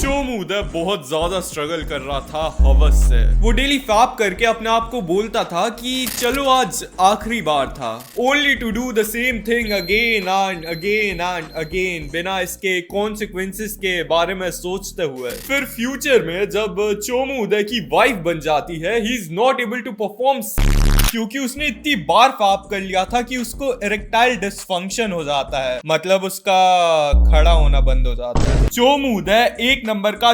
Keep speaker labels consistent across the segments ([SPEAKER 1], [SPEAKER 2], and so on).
[SPEAKER 1] चोमूदा बहुत ज्यादा स्ट्रगल कर रहा था हवस से। वो डेली फैप करके अपने आप को बोलता था कि चलो आज आखिरी बार था, only to do the same thing again and again and again, बिना इसके कॉन्सिक्वेंसेस के बारे में सोचते हुए। फिर फ्यूचर में जब चोमूदा की वाइफ बन जाती है, he is not able to perform क्योंकि उसने इतनी बार फैप कर लिया था कि उसको इरेक्टाइल डिसफंक्शन हो जाता है, मतलब उसका खड़ा होना बंद हो जाता है। चोमूद है एक नंबर का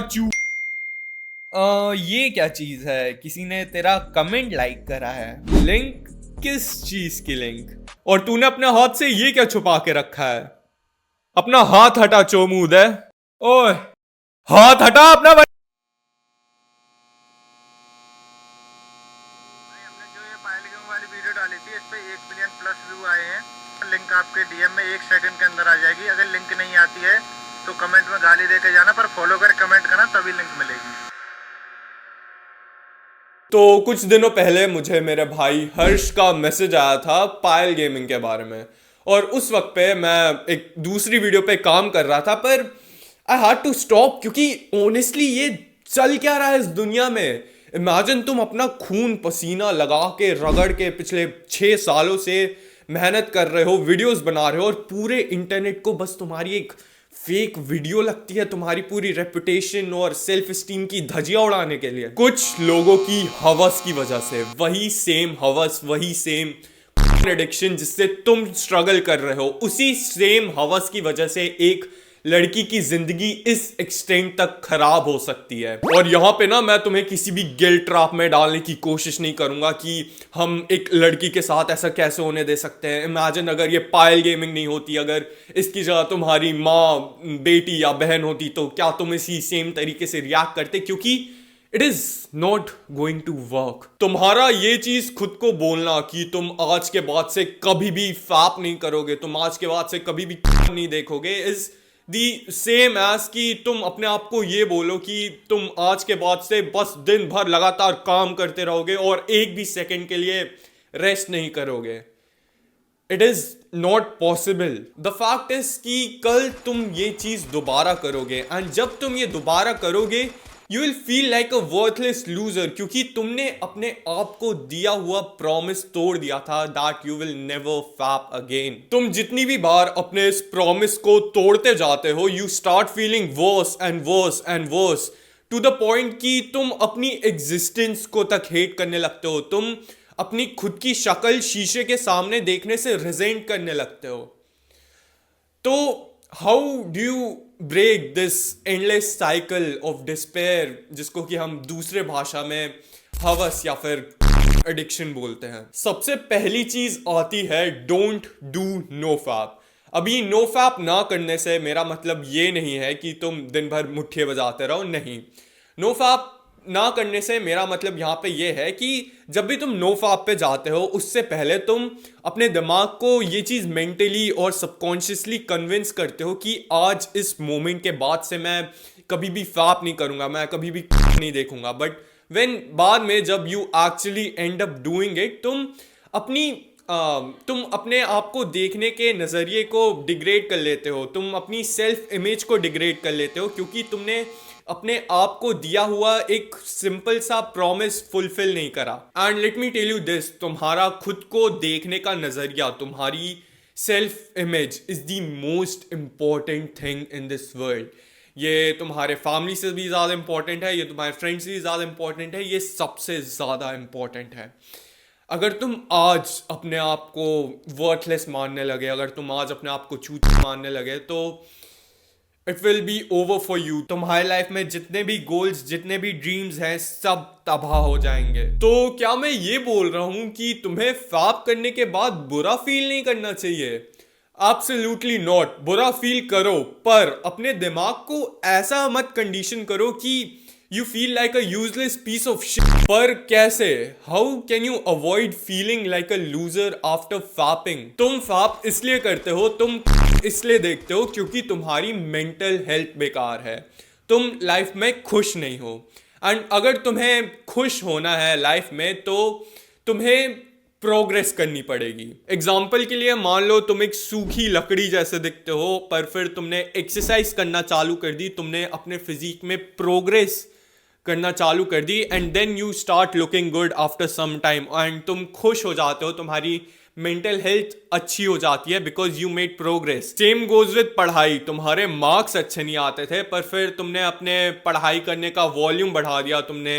[SPEAKER 1] ये क्या चीज है? किसी ने तेरा कमेंट लाइक करा है। लिंक? किस चीज की लिंक? और तूने अपने हाथ से ये क्या छुपा के रखा है? अपना हाथ हटा चोमूद है। ओए हाथ हटा अपना।
[SPEAKER 2] वाली वीडियो डाली थी, इस पे 1 मिलियन प्लस व्यू आए हैं। लिंक आपके डीएम में 1 सेकंड के अंदर आ जाएगी। अगर लिंक नहीं आती है तो कमेंट में गाली देके जाना, पर फॉलो कर कमेंट करना, तभी लिंक मिलेगी।
[SPEAKER 1] तो कुछ दिनों पहले मुझे मेरे भाई हर्ष का मैसेज आया था पायल गेमिंग के बारे में, और उस वक्त पे मैं एक दूसरी वीडियो पे काम कर रहा था, पर आई हैड टू स्टॉप क्योंकि ऑनेस्टली ये चल क्या रहा है इस दुनिया में। इमेजिन तुम अपना खून पसीना लगा के रगड़ के पिछले 6 सालों से मेहनत कर रहे हो, वीडियोस बना रहे हो, और पूरे इंटरनेट को बस तुम्हारी एक फेक वीडियो लगती है तुम्हारी पूरी रेपुटेशन और सेल्फ स्टीम की धजिया उड़ाने के लिए। कुछ लोगों की हवस की वजह से, वही सेम हवस, वही सेम एडिक्शन जिससे तुम स्ट्रगल कर रहे हो, उसी सेम हवस की वजह से एक लड़की की जिंदगी इस एक्सटेंट तक खराब हो सकती है। और यहां पे ना मैं तुम्हें किसी भी गिल्ट ट्रैप में डालने की कोशिश नहीं करूंगा कि हम एक लड़की के साथ ऐसा कैसे होने दे सकते हैं। इमेजिन अगर ये पायल गेमिंग नहीं होती, अगर इसकी जगह तुम्हारी माँ, बेटी या बहन होती, तो क्या तुम इसी सेम तरीके से रिएक्ट करते? क्योंकि it is not going to work. तुम्हारा ये चीज खुद को बोलना कि तुम आज के बाद से कभी भी फैप नहीं करोगे, तुम आज के बाद से कभी भी नहीं देखोगे, इज दी सेम एज कि तुम अपने आप को ये बोलो कि तुम आज के बाद से बस दिन भर लगातार काम करते रहोगे और एक भी सेकंड के लिए रेस्ट नहीं करोगे। It is not possible. The fact is कि कल तुम ये चीज दोबारा करोगे, एंड जब तुम ये दोबारा करोगे you will feel like a worthless loser, क्योंकि तुमने अपने आप को दिया हुआ प्रॉमिस तोड़ दिया था that you will never fap again. तुम जितनी भी बार अपने इस प्रॉमिस को तोड़ते जाते हो, you start feeling worse and worse and worse to the point कि तुम अपनी एग्जिस्टेंस को तक हेट करने लगते हो। तुम अपनी खुद की शक्ल शीशे के सामने देखने से रिजेंट करने लगते हो। तो how do you break this endless cycle of despair, जिसको कि हम दूसरे भाषा में हवस या फिर एडिक्शन बोलते हैं? सबसे पहली चीज आती है डोंट डू नो फैप। अभी नो फैप ना करने से मेरा मतलब ये नहीं है कि तुम दिन भर मुट्ठी बजाते रहो, नहीं। नो फैप ना करने से मेरा मतलब यहाँ पे ये है कि जब भी तुम नो फैप पे जाते हो, उससे पहले तुम अपने दिमाग को ये चीज़ मेंटली और सबकॉन्शियसली कन्विंस करते हो कि आज इस मोमेंट के बाद से मैं कभी भी फैप नहीं करूँगा, मैं कभी भी नहीं देखूंगा। बट व्हेन बाद में जब you actually end up doing it, तुम अपने आप को देखने के नज़रिए को डिग्रेड कर लेते हो, तुम अपनी सेल्फ इमेज को डिग्रेड कर लेते हो, क्योंकि तुमने अपने आप को दिया हुआ एक सिंपल सा प्रॉमिस फुलफिल नहीं करा। And let me tell you this, तुम्हारा खुद को देखने का नजरिया, तुम्हारी self image is the most important thing in this world. ये तुम्हारे फैमिली से भी ज़्यादा इंपॉर्टेंट है, ये तुम्हारे फ्रेंड्स से भी ज़्यादा इंपॉर्टेंट है, ये सबसे ज़्यादा इंपॉर्टेंट है। अगर तुम आज अपने आप को वर्थलेस मानने लगे, अगर तुम आज अपने आप को चूतिया मानने लगे, तो it will be over for you. तुम्हारी लाइफ में जितने भी गोल्स, जितने भी ड्रीम्स हैं, सब तबाह हो जाएंगे। तो क्या मैं ये बोल रहा हूं कि तुम्हें फैप करने के बाद बुरा फील नहीं करना चाहिए? Absolutely not. बुरा फील करो, पर अपने दिमाग को ऐसा मत कंडीशन करो कि you feel like a useless piece of shit. पर कैसे? How can you avoid feeling like a loser after fapping? तुम फैप इसलिए करते हो, तुम इसलिए देखते हो क्योंकि तुम्हारी मेंटल हेल्थ बेकार है, तुम लाइफ में खुश नहीं हो। एंड अगर तुम्हें खुश होना है लाइफ में, तो तुम्हें प्रोग्रेस करनी पड़ेगी। एग्जाम्पल के लिए मान लो तुम एक सूखी लकड़ी जैसे दिखते हो, पर फिर तुमने एक्सरसाइज करना चालू कर दी, तुमने अपने फिजिक में प्रोग्रेस करना चालू कर दी, and then you start looking good after some time, and तुम खुश हो जाते हो, तुम्हारी मेंटल हेल्थ अच्छी हो जाती है because you made progress. Same goes with पढ़ाई। तुम्हारे मार्क्स अच्छे नहीं आते थे, पर फिर तुमने अपने पढ़ाई करने का वॉल्यूम बढ़ा दिया, तुमने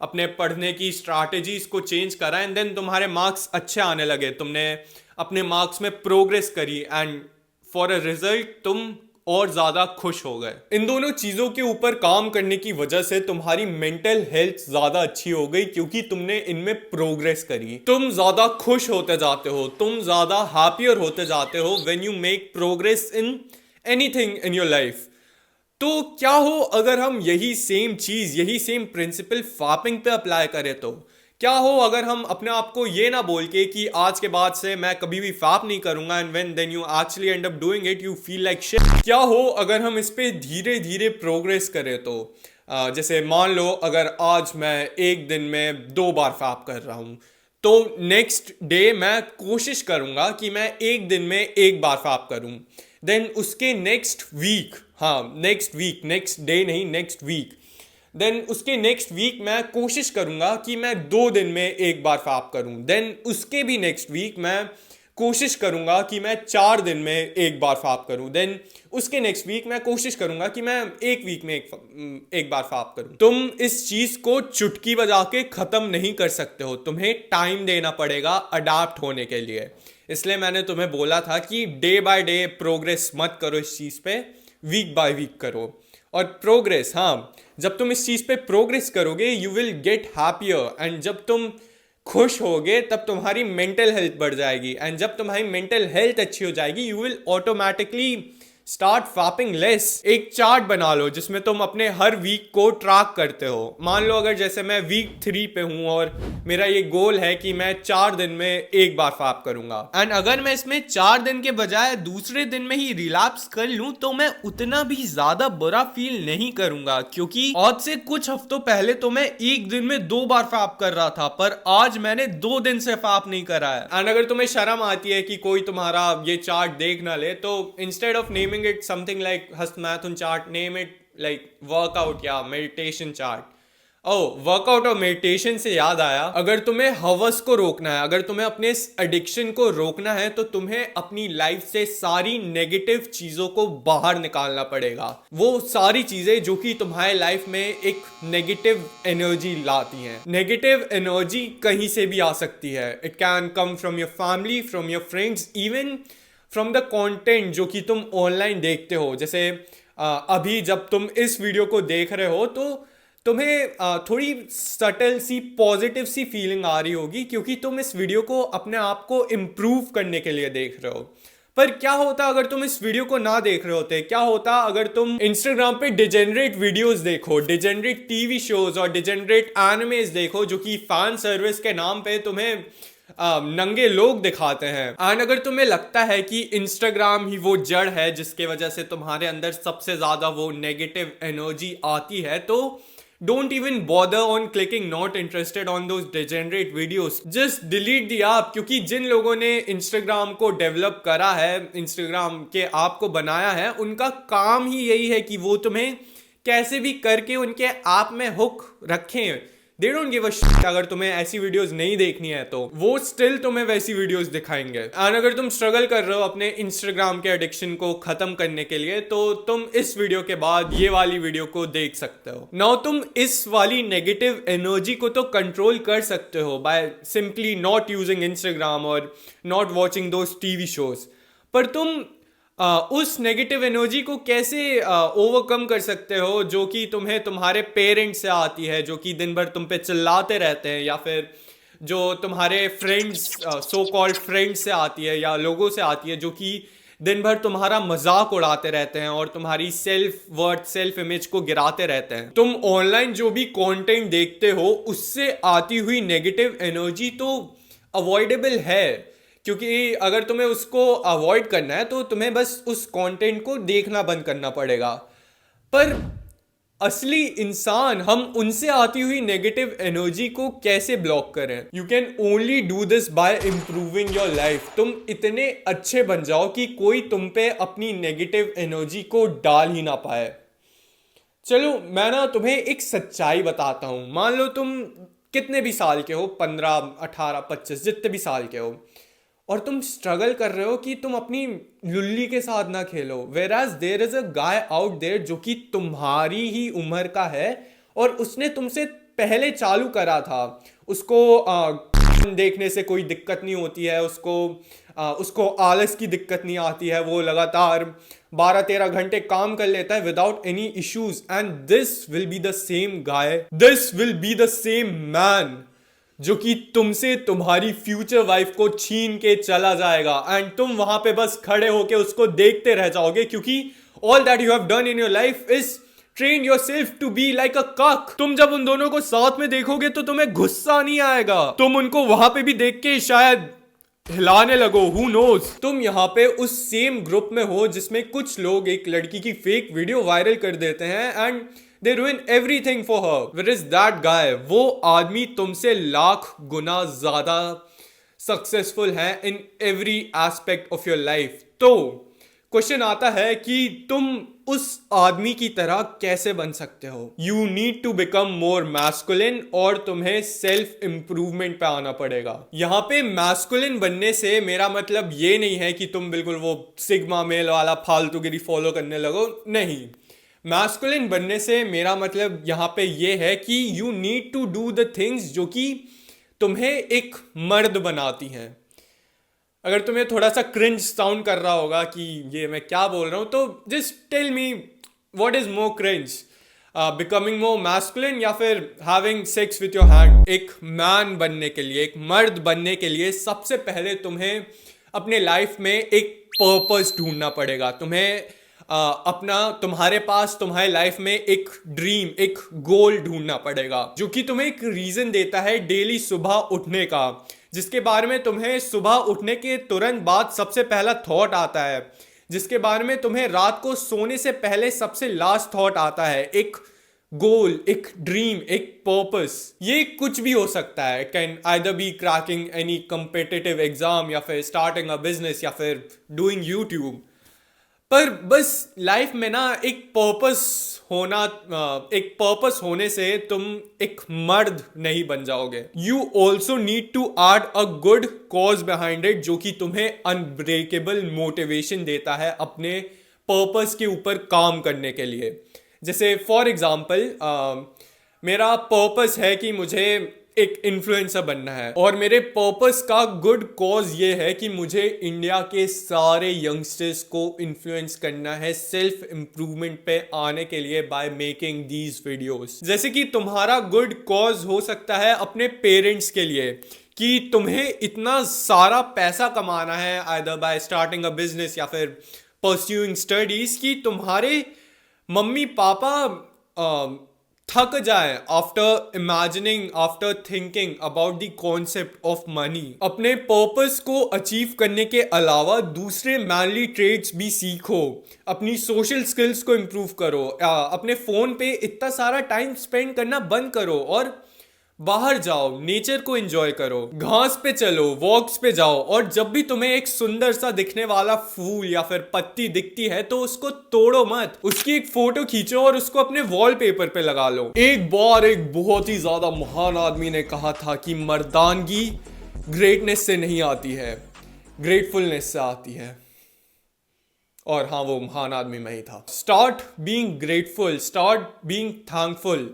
[SPEAKER 1] अपने पढ़ने की स्ट्रैटेजीज को चेंज करा, एंड देन तुम्हारे मार्क्स अच्छे आने लगे, तुमने अपने मार्क्स में प्रोग्रेस करी, एंड फॉर अ रिजल्ट तुम और ज्यादा खुश हो गए। इन दोनों चीजों के ऊपर काम करने की वजह से तुम्हारी मेंटल हेल्थ ज्यादा अच्छी हो गई, क्योंकि तुमने इनमें प्रोग्रेस करी। तुम ज्यादा खुश होते जाते हो, तुम ज्यादा हैप्पियर होते जाते हो when you make progress in anything in your life. तो क्या हो अगर हम यही सेम चीज, यही सेम प्रिंसिपल फैपिंग पे अप्लाई करें? तो क्या हो अगर हम अपने आप को ये ना बोल के कि आज के बाद से मैं कभी भी फैप नहीं करूंगा, and when then you actually end up doing it you feel like shit? क्या हो अगर हम इस पे धीरे धीरे प्रोग्रेस करें? तो जैसे मान लो अगर आज मैं एक दिन में 2 बार फैप कर रहा हूं, तो नेक्स्ट डे मैं कोशिश करूंगा कि मैं एक दिन में 1 बार फैप करूं, देन उसके नेक्स्ट वीक, नेक्स्ट डे नहीं, नेक्स्ट वीक, देन उसके नेक्स्ट वीक मैं कोशिश करूंगा कि मैं 2 दिन में 1 बार फैप करूं, देन उसके भी नेक्स्ट वीक मैं कोशिश करूंगा कि मैं 4 दिन में 1 बार फैप करूं, देन उसके नेक्स्ट वीक मैं कोशिश करूंगा कि मैं 1 वीक में एक बार फैप करूं। तुम इस चीज को चुटकी बजा के खत्म नहीं कर सकते हो, तुम्हें टाइम देना पड़ेगा अडाप्ट होने के लिए। इसलिए मैंने तुम्हें बोला था कि डे बाय डे प्रोग्रेस मत करो इस चीज पे, वीक बाय वीक करो। और प्रोग्रेस, हाँ, जब तुम इस चीज पे प्रोग्रेस करोगे you will get happier, and जब तुम खुश होगे तब तुम्हारी मेंटल हेल्थ बढ़ जाएगी, एंड जब तुम्हारी मेंटल हेल्थ अच्छी हो जाएगी you will automatically start fapping less. एक चार्ट बना लो जिसमें तुम अपने हर वीक को ट्रैक करते हो। मान लो अगर जैसे मैं वीक 3 पे हूं और मेरा ये गोल है कि मैं 4 दिन में 1 बार फैप करूंगा, एंड अगर मैं इसमें 4 दिन के बजाय दूसरे दिन में ही रिलैप्स कर लूं तो मैं उतना भी ज्यादा बुरा फील नहीं करूंगा, क्योंकि आज से कुछ हफ्तों पहले तो मैं एक दिन में 2 बार फैप कर रहा था, पर आज मैंने 2 दिन से फैप नहीं करा है। एंड अगर तुम्हें शर्म आती है कि कोई तुम्हारा ये चार्ट देख ना ले, तो instead of naming it something like Hastamathon chart, name it like workout या meditation chart। वर्कआउट और मेडिटेशन से याद आया, अगर तुम्हें हवस को रोकना है, अगर तुम्हें अपने एडिक्शन को रोकना है, तो तुम्हें अपनी लाइफ से सारी नेगेटिव चीजों को बाहर निकालना पड़ेगा। वो सारी चीजें जो कि तुम्हारे लाइफ में एक नेगेटिव एनर्जी लाती हैं। नेगेटिव एनर्जी कहीं से भी आ सकती है, it can come from your family, from your friends, even from the content जो कि तुम ऑनलाइन देखते हो। जैसे अभी जब तुम इस वीडियो को देख रहे हो तो तुम्हें थोड़ी सटल सी पॉजिटिव सी फीलिंग आ रही होगी, क्योंकि तुम इस वीडियो को अपने आप को इम्प्रूव करने के लिए देख रहे हो। पर क्या होता अगर तुम इस वीडियो को ना देख रहे होते? क्या होता अगर तुम इंस्टाग्राम पे डिजेनरेट वीडियोस देखो, डिजेनरेट टीवी शोज और डिजेनरेट एनिमेज देखो, जो कि फैन सर्विस के नाम पे तुम्हें नंगे लोग दिखाते हैं। एंड अगर तुम्हें लगता है कि इंस्टाग्राम ही वो जड़ है जिसके वजह से तुम्हारे अंदर सबसे ज्यादा वो नेगेटिव एनर्जी आती है, तो don't even bother on clicking not interested on those degenerate videos, just delete the app. क्योंकि जिन लोगों ने इंस्टाग्राम को डेवलप करा है, इंस्टाग्राम के ऐप को बनाया है, उनका काम ही यही है कि वो तुम्हें कैसे भी करके उनके ऐप में हुक रखें। They don't give a shit। अगर तुम्हें ऐसी वीडियोस नहीं देखनी है तो वो स्टिल तुम्हें वैसी वीडियोस दिखाएंगे। एंड अगर तुम स्ट्रगल कर रहे हो अपने इंस्टाग्राम के एडिक्शन को खत्म करने के लिए, तो तुम इस वीडियो के बाद ये वाली वीडियो को देख सकते हो। नाउ तुम इस वाली नेगेटिव एनर्जी को तो कंट्रोल कर सकते हो by simply not using Instagram और not watching those TV shows. पर तुम उस नेगेटिव एनर्जी को कैसे ओवरकम कर सकते हो जो कि तुम्हें तुम्हारे पेरेंट्स से आती है, जो कि दिन भर तुम पे चिल्लाते रहते हैं, या फिर जो तुम्हारे फ्रेंड्स, सो कॉल्ड फ्रेंड्स से आती है, या लोगों से आती है जो कि दिन भर तुम्हारा मजाक उड़ाते रहते हैं और तुम्हारी सेल्फ वर्थ, सेल्फ इमेज को गिराते रहते हैं। तुम ऑनलाइन जो भी कंटेंट देखते हो उससे आती हुई नेगेटिव एनर्जी तो अवॉइडेबल है, क्योंकि अगर तुम्हें उसको अवॉइड करना है तो तुम्हें बस उस कंटेंट को देखना बंद करना पड़ेगा। पर असली इंसान, हम उनसे आती हुई नेगेटिव एनर्जी को कैसे ब्लॉक करें? You can only do this by improving your life. तुम इतने अच्छे बन जाओ कि कोई तुम पे अपनी नेगेटिव एनर्जी को डाल ही ना पाए। चलो मैं ना तुम्हें एक सच्चाई बताता हूं। मान लो तुम कितने भी साल के हो, 15, 18, 25, जितने भी साल के हो, और तुम स्ट्रगल कर रहे हो कि तुम अपनी लुल्ली के साथ ना खेलो। Whereas there is a guy out there जो कि तुम्हारी ही उम्र का है और उसने तुमसे पहले चालू करा था। उसको देखने से कोई दिक्कत नहीं होती है, उसको आलस की दिक्कत नहीं आती है, वो लगातार 12-13 घंटे काम कर लेता है without any issues. And this will be the same guy, this will be the same man जो कि तुमसे तुम्हारी फ्यूचर वाइफ को छीन के चला जाएगा एंड तुम वहां पे बस खड़े होके उसको देखते रह जाओगे, क्योंकि all that you have done in your life is train yourself to be like a cock. तुम जब उन दोनों को साथ में देखोगे तो तुम्हें गुस्सा नहीं आएगा, तुम उनको वहां पे भी देख के शायद हिलाने लगो, हु नोज। तुम यहाँ पे उस सेम ग्रुप में हो जिसमें कुछ लोग एक लड़की की फेक वीडियो वायरल कर देते हैं and they ruin everything for her. Whereas that guy, वो आदमी तुमसे लाख गुना ज्यादा सक्सेसफुल है in every aspect of your life. तो क्वेश्चन आता है कि तुम उस आदमी की तरह कैसे बन सकते हो? You need to become more masculine और तुम्हें सेल्फ इंप्रूवमेंट पे आना पड़ेगा। यहाँ पे मैस्कुलिन बनने से मेरा मतलब ये नहीं है कि तुम बिल्कुल वो सिग्मा मेल वाला फालतूगिरी फॉलो करने लगो, नहीं। मैस्कुलिन बनने से मेरा मतलब यहाँ पे ये है कि you need to do the things जो कि तुम्हें एक मर्द बनाती हैं। अगर तुम्हें थोड़ा सा क्रिंज साउंड कर रहा होगा कि ये मैं क्या बोल रहा हूँ, तो just tell me what is more cringe, becoming more masculine या फिर having sex with your hand? एक मैन बनने के लिए, एक मर्द बनने के लिए सबसे पहले तुम्हें अपने लाइफ में एक पर्पस ढूंढना पड़ेगा। तुम्हारे पास तुम्हारे लाइफ में एक ड्रीम, एक गोल ढूंढना पड़ेगा जो कि तुम्हें एक रीजन देता है डेली सुबह उठने का, जिसके बारे में तुम्हें सुबह उठने के तुरंत बाद सबसे पहला थॉट आता है, जिसके बारे में तुम्हें रात को सोने से पहले सबसे लास्ट थॉट आता है। एक गोल, एक ड्रीम, एक पर्पस। ये कुछ भी हो सकता है, can either be cracking any competitive exam या फिर स्टार्टिंग अ बिजनेस या फिर डूइंग यूट्यूब। पर बस लाइफ में ना एक पर्पस होने से तुम एक मर्द नहीं बन जाओगे। You also need to add a good cause behind it जो कि तुम्हें अनब्रेकेबल मोटिवेशन देता है अपने पर्पस के ऊपर काम करने के लिए। जैसे फॉर एग्जाम्पल मेरा पर्पस है कि मुझे एक इन्फ्लुएंसर बनना है और मेरे पर्पस का गुड कॉज ये है कि मुझे इंडिया के सारे यंगस्टर्स को इन्फ्लुएंस करना है सेल्फ इंप्रूवमेंट पे आने के लिए बाय मेकिंग दीज वीडियोस। जैसे कि तुम्हारा गुड कॉज हो सकता है अपने पेरेंट्स के लिए कि तुम्हें इतना सारा पैसा कमाना है either bye starting a business या फिर परस्यूइंग स्टडीज कि तुम्हारे मम्मी पापा थक जाए after thinking about the concept of money. अपने पर्पस को अचीव करने के अलावा दूसरे मैनली ट्रेड्स भी सीखो, अपनी सोशल स्किल्स को इम्प्रूव करो, अपने फोन पे इतना सारा टाइम स्पेंड करना बंद करो और बाहर जाओ, नेचर को एंजॉय करो, घास पे चलो, वॉक्स पे जाओ और जब भी तुम्हें एक सुंदर सा दिखने वाला फूल या फिर पत्ती दिखती है तो उसको तोड़ो मत, उसकी एक फोटो खींचो और उसको अपने वॉलपेपर पे लगा लो। एक बार एक बहुत ही ज्यादा महान आदमी ने कहा था कि मर्दानगी ग्रेटनेस से नहीं आती है, ग्रेटफुलनेस से आती है। और हाँ, वो महान आदमी मैं ही था। Start being grateful, start being thankful.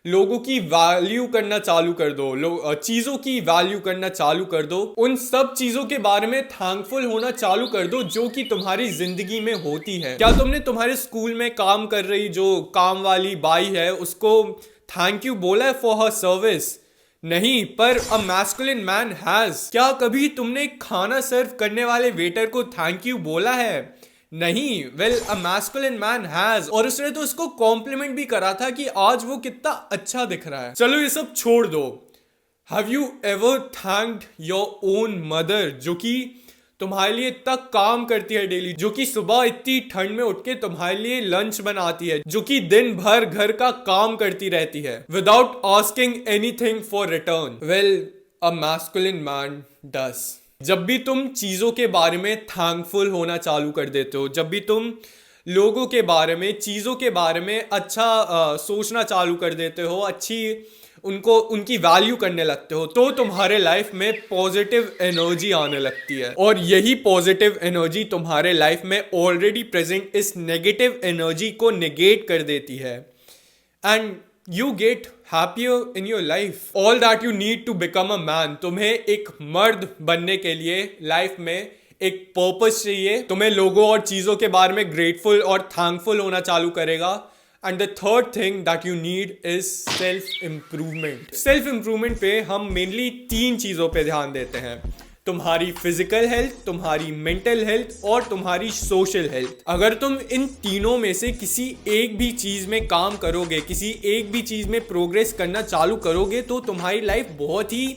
[SPEAKER 1] लोगों की वैल्यू करना चालू कर दो, चीजों की वैल्यू करना चालू कर दो, उन सब चीजों के बारे में थैंकफुल होना चालू कर दो जो कि तुम्हारी जिंदगी में होती है। क्या तुमने तुम्हारे स्कूल में काम कर रही जो काम वाली बाई है उसको थैंक यू बोला है फॉर हर सर्विस? नहीं, पर अ मैस्कुलिन मैन हैज। क्या कभी तुमने खाना सर्व करने वाले वेटर को थैंक यू बोला है? नहीं। Well, a masculine man has, और उसने तो उसको कॉम्प्लीमेंट भी करा था कि आज वो कितना अच्छा दिख रहा है। चलो ये सब छोड़ दो। Have you ever thanked your own mother जो कि तुम्हारे लिए इतना काम करती है डेली, जो कि सुबह इतनी ठंड में उठ के तुम्हारे लिए लंच बनाती है, जो कि दिन भर घर का काम करती रहती है without asking anything for return. Well, a masculine man does. जब भी तुम चीजों के बारे में थैंकफुल होना चालू कर देते हो, जब भी तुम लोगों के बारे में, चीजों के बारे में अच्छा सोचना चालू कर देते हो, उनको उनकी वैल्यू करने लगते हो, तो तुम्हारे लाइफ में पॉजिटिव एनर्जी आने लगती है। और यही पॉजिटिव एनर्जी तुम्हारे लाइफ में ऑलरेडी प्रेजेंट इस नेगेटिव एनर्जी को नेगेट कर देती है, and you get happier in your life. All that you need to become a man. तुम्हें एक मर्द बनने के लिए लाइफ में एक पर्पस चाहिए। तुम्हें लोगों और चीजों के बारे में ग्रेटफुल और थैंकफुल होना चालू करेगा। And the third thing that you need is self improvement. Self improvement पे हम मेनली 3 चीजों पे ध्यान देते हैं: तुम्हारी फिजिकल हेल्थ, तुम्हारी मेंटल हेल्थ और तुम्हारी सोशल हेल्थ। अगर तुम इन तीनों में से किसी एक भी चीज में काम करोगे, किसी एक भी चीज में प्रोग्रेस करना चालू करोगे, तो तुम्हारी लाइफ बहुत ही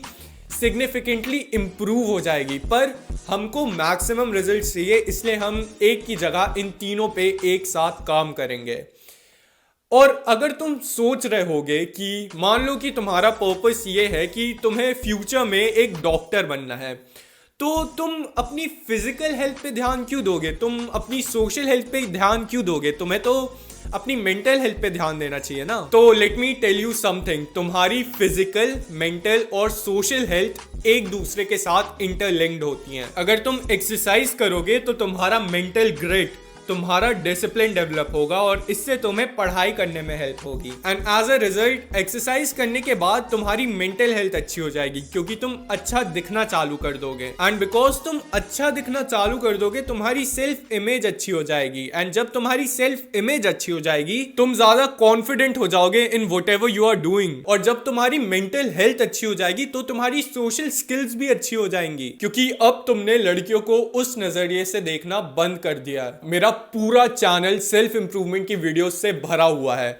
[SPEAKER 1] सिग्निफिकेंटली इंप्रूव हो जाएगी। पर हमको मैक्सिमम रिजल्ट चाहिए, इसलिए हम एक की जगह इन तीनों पे एक साथ काम करेंगे। और अगर तुम सोच रहे होगे कि मान लो कि तुम्हारा पर्पस ये है कि तुम्हें फ्यूचर में एक डॉक्टर बनना है, तो तुम अपनी फिजिकल हेल्थ पे ध्यान क्यों दोगे? तुम अपनी सोशल हेल्थ पे ध्यान क्यों दोगे? तुम्हें तो अपनी मेंटल हेल्थ पे ध्यान देना चाहिए ना। तो let me tell you something, तुम्हारी फिजिकल, मेंटल और सोशल हेल्थ एक दूसरे के साथ इंटरलिंक्ड होती हैं। अगर तुम एक्सरसाइज करोगे तो तुम्हारा मेंटल ग्रिट, तुम्हारा डिसिप्लिन डेवलप होगा और इससे तुम्हें पढ़ाई करने में हेल्प होगी। And as a result, exercise करने के बाद तुम्हारी मेंटल हेल्थ अच्छी हो जाएगी, क्योंकि तुम अच्छा दिखना चालू कर दोगे। एंड बिकॉज तुम अच्छा दिखना चालू कर दोगे, तुम्हारी सेल्फ इमेज अच्छी हो जाएगी। एंड जब तुम्हारी सेल्फ इमेज अच्छी हो जाएगी, तुम ज्यादा कॉन्फिडेंट हो जाओगे in whatever you are doing. और जब तुम्हारी मेंटल हेल्थ अच्छी हो जाएगी, तो तुम्हारी सोशल स्किल्स भी अच्छी हो जाएंगी, क्योंकि अब तुमने लड़कियों को उस नजरिए से देखना बंद कर दिया। मेरा पूरा चैनल सेल्फ इंप्रूवमेंट की वीडियोस से भरा हुआ है।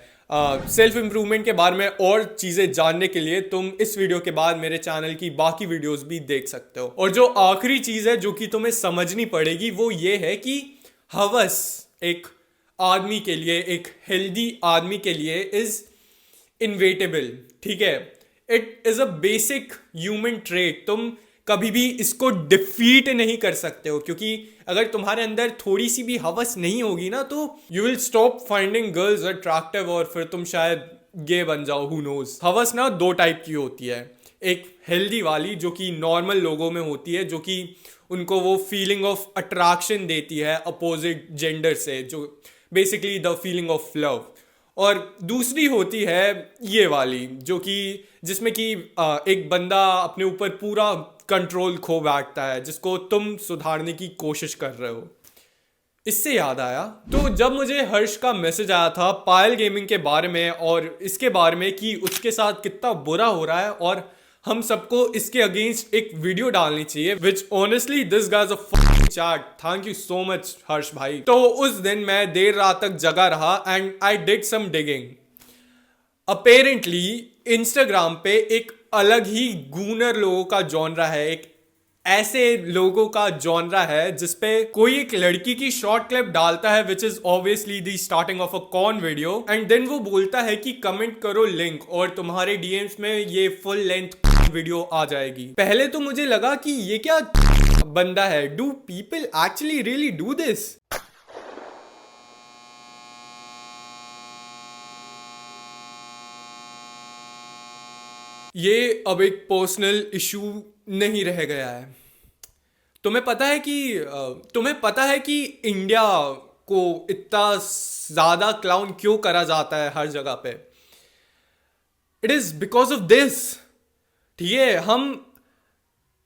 [SPEAKER 1] सेल्फ इंप्रूवमेंट के बारे में और चीजें जानने के लिए तुम इस वीडियो के बाद मेरे चैनल की बाकी वीडियोस भी देख सकते हो। और जो आखिरी चीज है जो कि तुम्हें समझनी पड़ेगी, वो ये है कि हवस एक आदमी के लिए, एक हेल्दी आदमी के लिए इज इनवेटेबल। ठीक है, it is a basic human trait. तुम कभी भी इसको डिफीट नहीं कर सकते हो, क्योंकि अगर तुम्हारे अंदर थोड़ी सी भी हवस नहीं होगी ना, तो you will stop finding girls attractive और फिर तुम शायद गे बन जाओ, हु नोज। हवस ना 2 टाइप की होती है। एक हेल्दी वाली जो कि नॉर्मल लोगों में होती है, जो कि उनको वो फीलिंग ऑफ अट्रैक्शन देती है अपोजिट जेंडर से, जो basically the feeling of love. और दूसरी होती है ये वाली, जो कि जिसमें कि एक बंदा अपने ऊपर पूरा कंट्रोल खो बैठता है, जिसको तुम सुधारने की कोशिश कर रहे हो। इससे याद आया, तो जब मुझे हर्ष का मैसेज आया था पायल गेमिंग के बारे में और इसके बारे में कि उसके साथ कितना बुरा हो रहा है और हम सबको इसके अगेंस्ट एक वीडियो डालनी चाहिए, which honestly this guys a fucking chat. Thank you so much Harsh भाई। तो उस दिन मैं देर रात तक जगा रहा and I did some digging. Apparently Instagram पे एक अलग ही गूनर लोगों का जॉनरा है, एक ऐसे लोगों का जॉनरा है जिसपे कोई एक लड़की की शॉर्ट क्लिप डालता है, which is obviously the starting of a corn video, and then वो बोलता है कि कमेंट करो लिंक और तुम्हारे डीएम्स में ये फुल लेंथ वीडियो आ जाएगी। पहले तो मुझे लगा कि ये क्या बंदा है, do people actually really do this? ये अब एक पर्सनल इशू नहीं रह गया है। तुम्हें पता है कि इंडिया को इतना ज्यादा क्लाउन क्यों करा जाता है हर जगह पे? It is because of this. ठीक है, हम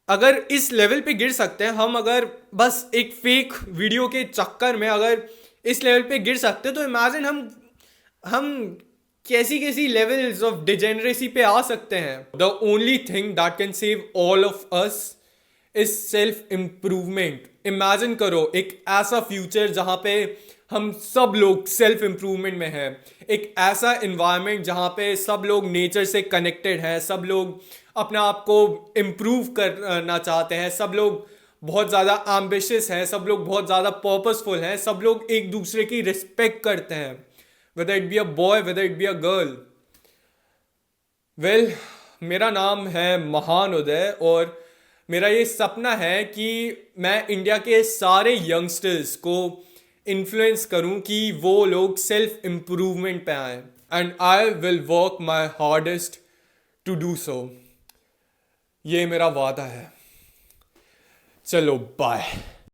[SPEAKER 1] अगर इस लेवल पे गिर सकते हैं, हम अगर बस एक फेक वीडियो के चक्कर में अगर इस लेवल पे गिर सकते हैं, तो इमेजिन हम कैसी कैसी लेवल्स ऑफ डिजेनरेसी पे आ सकते हैं। The only thing that can save all of us is self improvement. Imagine करो एक ऐसा फ्यूचर जहां पे हम सब लोग सेल्फ इंप्रूवमेंट में हैं, एक ऐसा इन्वायरमेंट जहां पे सब लोग नेचर से कनेक्टेड हैं, सब लोग अपने आप को इम्प्रूव करना चाहते हैं, सब लोग बहुत ज़्यादा एम्बिशियस हैं, सब लोग बहुत ज़्यादा पर्पसफुल हैं, सब लोग एक दूसरे की रिस्पेक्ट करते हैं, whether it be a boy whether it be a girl. Well, मेरा नाम है महान उदय और मेरा ये सपना है कि मैं इंडिया के सारे यंगस्टर्स को इन्फ्लुएंस करूं कि वो लोग सेल्फ इम्प्रूवमेंट पे आए, and I will work my hardest to do so. ये मेरा वादा है। चलो बाय।